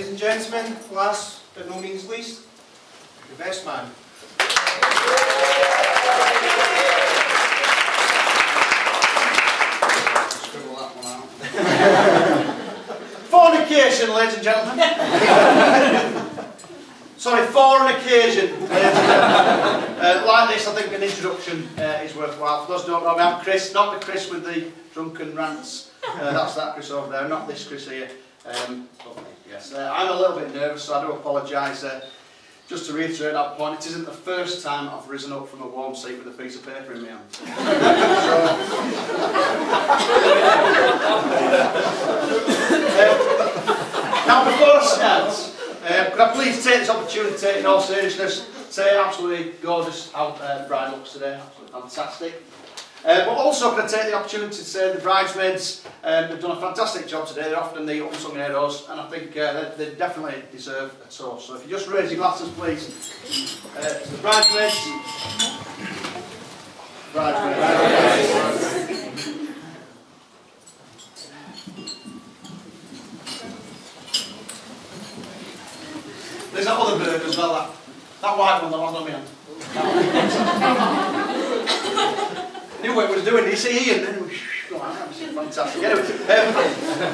Ladies and gentlemen, last but no means least, the best man. Scribble that one out. Fornication, ladies and gentlemen. Sorry, for an occasion. Like this, I think an introduction is worthwhile. For those who don't know me, I'm Chris, not the Chris with the drunken rants. That's that Chris over there, not this Chris here. Yes, I'm a little bit nervous, so I do apologise. Just to reiterate that point, it isn't the first time I've risen up from a warm seat with a piece of paper in my hand. Now, before I start, could I please take this opportunity, in all seriousness, say absolutely gorgeous how the bride looks today, absolutely fantastic. But also can I take the opportunity to say the bridesmaids have done a fantastic job today. They're often the unsung heroes, and I think they definitely deserve a toast. So if you just raise your glasses, please, to the bridesmaids. Bridesmaids. There's that other bird as well, that white one that was on my hand. I knew what it was doing. Did you see Ian? Fantastic. Anyway,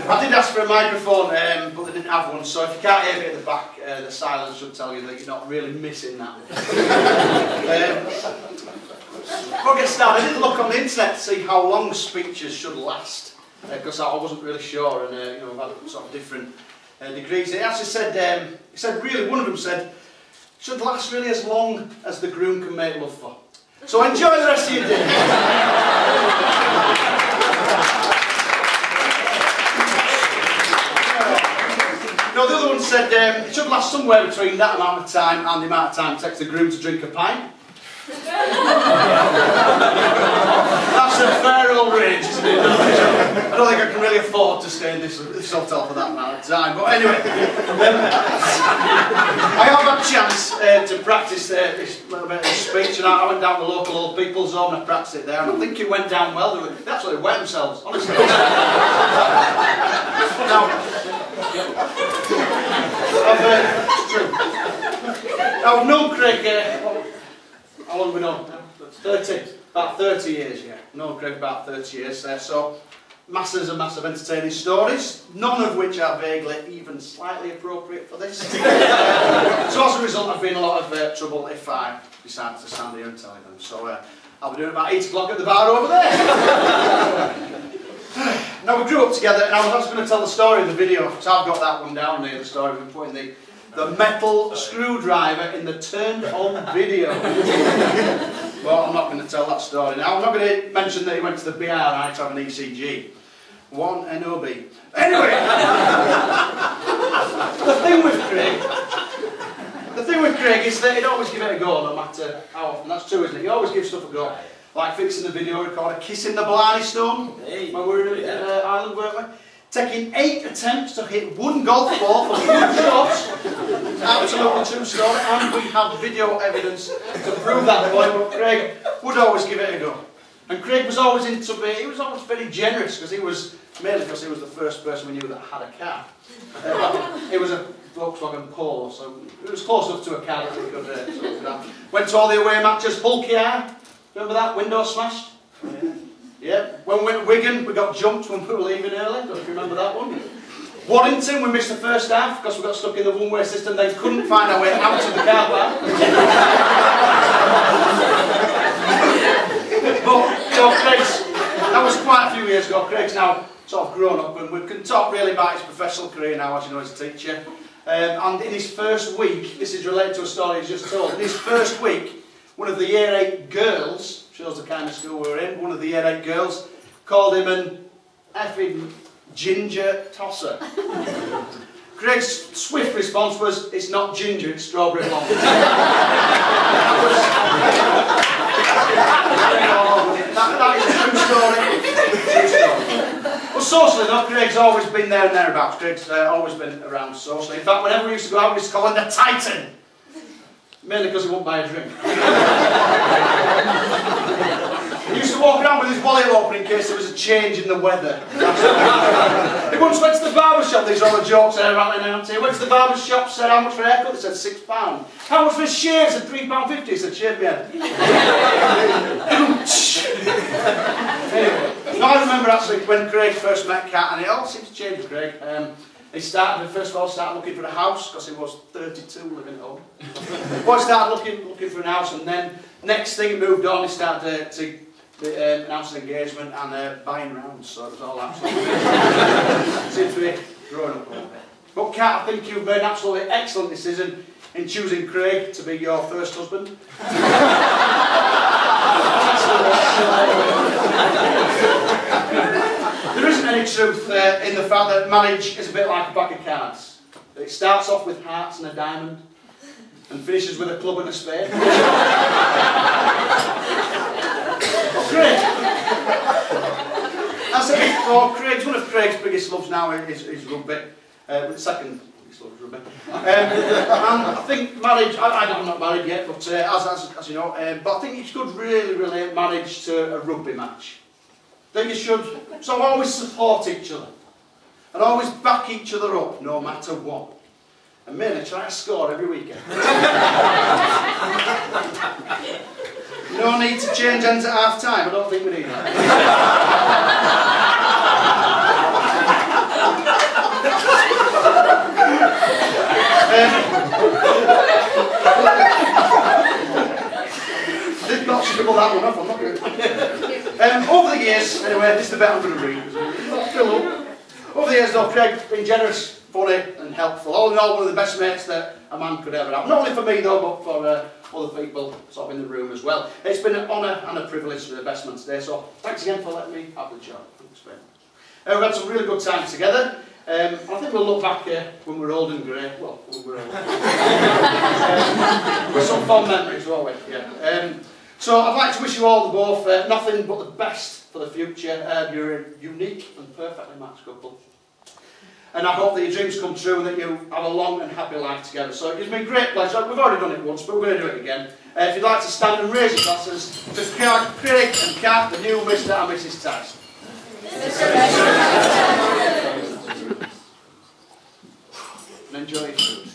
I did ask for a microphone, but they didn't have one, so if you can't hear me at the back, the silence should tell you that you're not really missing that. Before I get started, I did look on the internet to see how long speeches should last, because I wasn't really sure, and you know, I've had sort of different degrees. It actually said, really, one of them said, should last really as long as the groom can make love for. So enjoy the rest of your day. No, the other one said it should last somewhere between that amount of time and the amount of time it takes the groom to drink a pint. That's a fair old range, isn't it? I don't think I can really afford to stay in this hotel for that amount of time. But anyway, I have had a chance to practice this little bit of speech, and I went down to the local old people's home and I practiced it there, and I think it went down well. They absolutely wet themselves, honestly. Now, it's true. I've known Craig. How long have we known? 30. About 30 years, yeah. I've known Craig about 30 years there, so masses and massive entertaining stories, none of which are vaguely even slightly appropriate for this. So as a result, I've been in a lot of trouble if I decide to stand here and tell you them. So I'll be doing about 8 o'clock at the bar over there. Now, we grew up together, and I was actually going to tell the story of the video, so I've got that one down there, the story of him putting the metal screwdriver in the turned-on video. Well, I'm not going to tell that story now. I'm not going to mention that he went to the BRI to have an ECG. One NOB. Anyway, the thing with Craig is that he'd always give it a go, no matter how often. That's true, isn't it? He always gives stuff a go. Like fixing the video recorder, kissing the Blarney Stone, when we were in Ireland, weren't we? Taking 8 attempts to hit one golf ball for 2 shots. Absolutely true story, and we have video evidence to prove that point. But Craig would always give it a go. And Craig was always he was always very generous, because he was, mainly because he was the first person we knew that had a car. It was a Volkswagen Polo, so it was close enough to a car that we could went to all the away matches, Hulky Eye, remember that, window smashed? Yeah, when we went to Wigan, we got jumped when we were leaving early. Don't know if you remember that one. Waddington, we missed the first half because we got stuck in the one-way system. They couldn't find our way out of the car park. But, you know, that was quite a few years ago. Craig's now sort of grown up, and we can talk really about his professional career now, as you know, as a teacher. And in his first week, this is related to a story he's just told. In his first week, one of the Year 8 girls, shows the kind of school we were in, one of the Year 8 girls called him an effing ginger tosser. Craig's swift response was, it's not ginger, it's strawberry blonde. That is a true story. Well, socially though, Craig's always been there and thereabouts. Craig's always been around socially. In fact, whenever we used to go out, we used to call him the Titan. Mainly because he won't buy a drink. He used to walk around with his wallet open in case there was a change in the weather. He once went to the barber shop, these are all the jokes there rattling out here. Went to the barber shop, said how much for a haircut? They said £6. How much for a shave? Said £3.50. He said, shave me head. Anyway, I remember actually when Craig first met Kat, and it all seems to change with Craig. He started, first of all, looking for a house, because he was 32 living at home. But he started looking for a house, and then next thing he moved on, he started to announce an engagement and buying rounds, so it was all absolutely seems to be growing up a little bit. But Kat, I think you've made an absolutely excellent decision in choosing Craig to be your first husband. There isn't any truth in the fact that marriage is a bit like a pack of cards. It starts off with hearts and a diamond and finishes with a club and a spade. Craig, I said before, one of Craig's biggest loves now is rugby. The second biggest love is rugby. And I think marriage, I'm not married yet, but as you know, but I think you should really relate marriage to a rugby match. That you should always support each other and always back each other up no matter what. And mainly try to score every weekend. No need to change ends at half time, I don't think we need that. I did not scribble that one up, I'm not going to. Over the years, anyway, this is the bit I'm going to read. Over the years though, Craig's been generous, funny and helpful. All in all, one of the best mates that a man could ever have. Not only for me though, but for other people sort of in the room as well. It's been an honour and a privilege to be the best man today, so thanks again for letting me have the job. Thanks very much. We've had some really good times together. I think we'll look back when we're old and grey. Well, when we're old. With some fond memories, won't we? Yeah. So I'd like to wish you all both nothing but the best for the future. You're a unique and perfectly matched couple. And I hope that your dreams come true and that you have a long and happy life together. So it gives me great pleasure. We've already done it once, but we're going to do it again. If you'd like to stand and raise your glasses to Craig and Kat, the new Mr. and Mrs. Tyson. And enjoy your food.